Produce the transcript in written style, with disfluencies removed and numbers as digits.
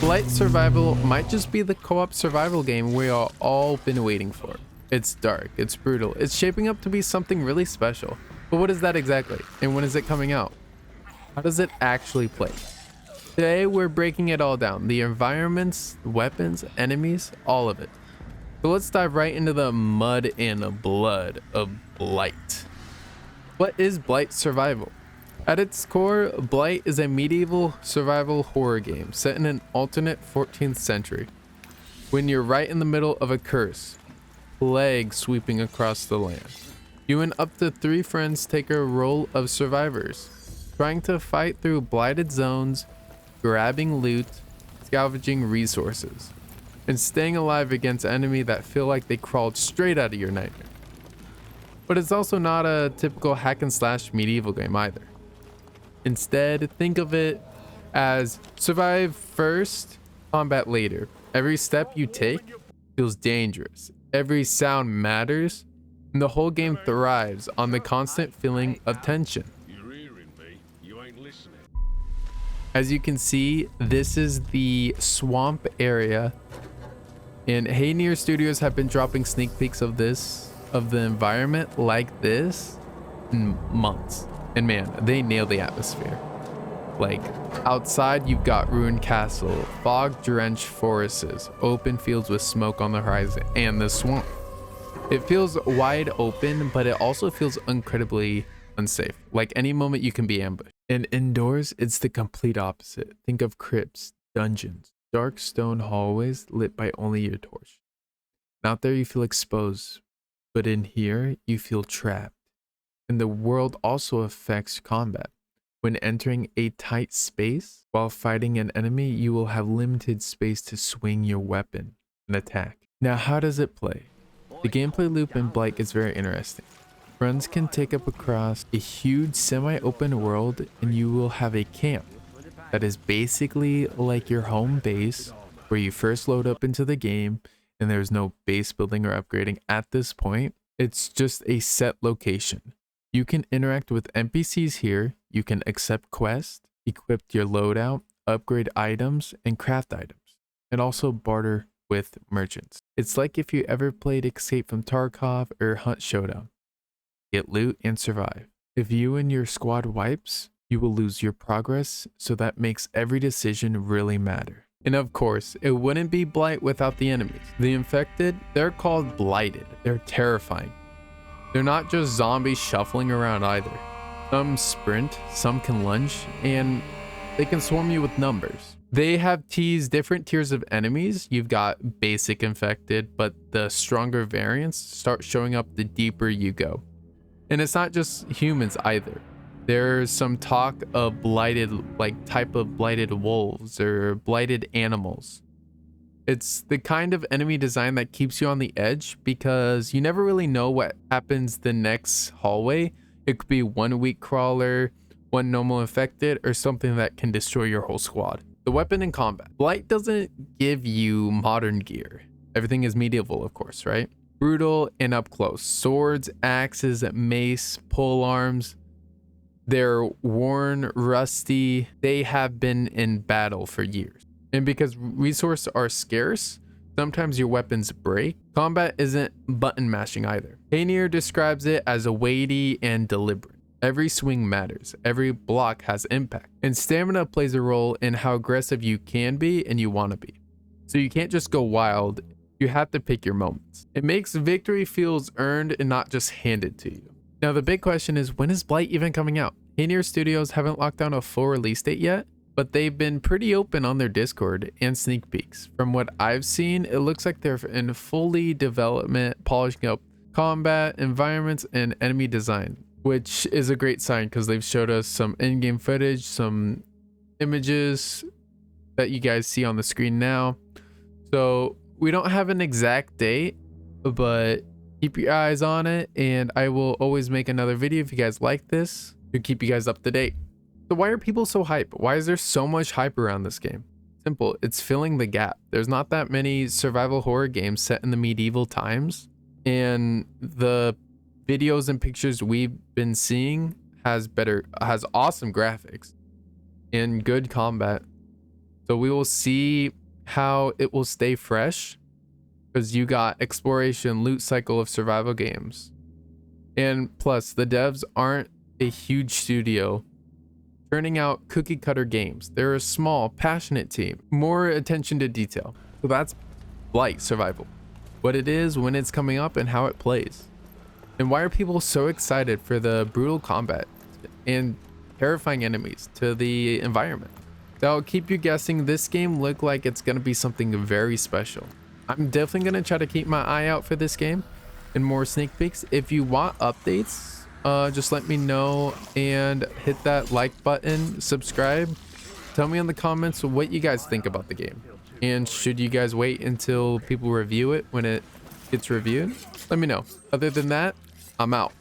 Blight Survival might just be the co-op survival game we are all been waiting for. It's dark, it's brutal, it's shaping up to be something really special. But what is that exactly? And when is it coming out? How does it actually play? Today we're breaking it all down. The environments, weapons, enemies, all of it. So let's dive right into the mud and blood of Blight. What is Blight Survival? At its core, Blight is a medieval survival horror game set in an alternate 14th century, when you're right in the middle of a curse, plague sweeping across the land. You and up to 3 friends take a role of survivors, trying to fight through blighted zones, grabbing loot, scavenging resources, and staying alive against enemy that feel like they crawled straight out of your nightmare. But it's also not a typical hack and slash medieval game either. Instead, think of it as survive first, combat later. Every step you take feels dangerous. Every sound matters, and the whole game thrives on the constant feeling of tension. As you can see, this is the swamp area, and Haynear Studios have been dropping sneak peeks of the environment like this in months. And man, they nail the atmosphere. Like, outside you've got ruined castle, fog-drenched forests, open fields with smoke on the horizon, and the swamp. It feels wide open, but it also feels incredibly unsafe. Like any moment you can be ambushed. And indoors, it's the complete opposite. Think of crypts, dungeons, dark stone hallways lit by only your torch. Out there you feel exposed, but in here you feel trapped. And the world also affects combat. When entering a tight space while fighting an enemy, you will have limited space to swing your weapon and attack. Now, how does it play? The gameplay loop in Blight is very interesting. Friends can take up across a huge semi-open world, and you will have a camp that is basically like your home base, where you first load up into the game, and there's no base building or upgrading at this point. It's just a set location. You can interact with NPCs here, you can accept quests, equip your loadout, upgrade items, and craft items, and also barter with merchants. It's like if you ever played Escape from Tarkov or Hunt Showdown. Get loot and survive. If you and your squad wipes, you will lose your progress, so that makes every decision really matter. And of course, it wouldn't be Blight without the enemies. The infected, they're called Blighted. They're terrifying. They're not just zombies shuffling around either. Some sprint, some can lunge, and they can swarm you with numbers. They have teased different tiers of enemies. You've got basic infected, but the stronger variants start showing up the deeper you go. And it's not just humans either. There's some talk of blighted, like type of blighted wolves or blighted animals. It's the kind of enemy design that keeps you on the edge because you never really know what happens the next hallway. It could be one weak crawler, one normal infected, or something that can destroy your whole squad. The weapon and combat. Blight doesn't give you modern gear. Everything is medieval, of course, right? Brutal and up close. Swords, axes, mace, pole arms. They're worn, rusty. They have been in battle for years. And because resources are scarce, sometimes your weapons break. Combat isn't button mashing either. Haynear describes it as a weighty and deliberate. Every swing matters. Every block has impact. And stamina plays a role in how aggressive you can be and you want to be. So you can't just go wild. You have to pick your moments. It makes victory feels earned and not just handed to you. Now the big question is, when is Blight even coming out? Haynear Studios haven't locked down a full release date yet, but they've been pretty open on their Discord and sneak peeks. From what I've seen, it looks like they're in fully development, polishing up combat, environments, and enemy design, which is a great sign because they've showed us some in-game footage, some images that you guys see on the screen now. So we don't have an exact date, but keep your eyes on it, and I will always make another video if you guys like this to keep you guys up to date. So why are people so hype? Why is there so much hype around this game? Simple, it's filling the gap. There's not that many survival horror games set in the medieval times, and the videos and pictures we've been seeing has awesome graphics and good combat. So we will see how it will stay fresh, because you got exploration, loot cycle of survival games. And plus, the devs aren't a huge studio turning out cookie cutter games. They're a small, passionate team, more attention to detail. So that's Blight Survival, what it is, when it's coming up, and how it plays. And why are people so excited for the brutal combat and terrifying enemies to the environment? That'll keep you guessing. This game look like it's gonna be something very special. I'm definitely gonna try to keep my eye out for this game and more sneak peeks. If you want updates, just let me know and hit that like button, subscribe. Tell me in the comments what you guys think about the game, and should you guys wait until people review it when it gets reviewed? Let me know. Other than that, I'm out.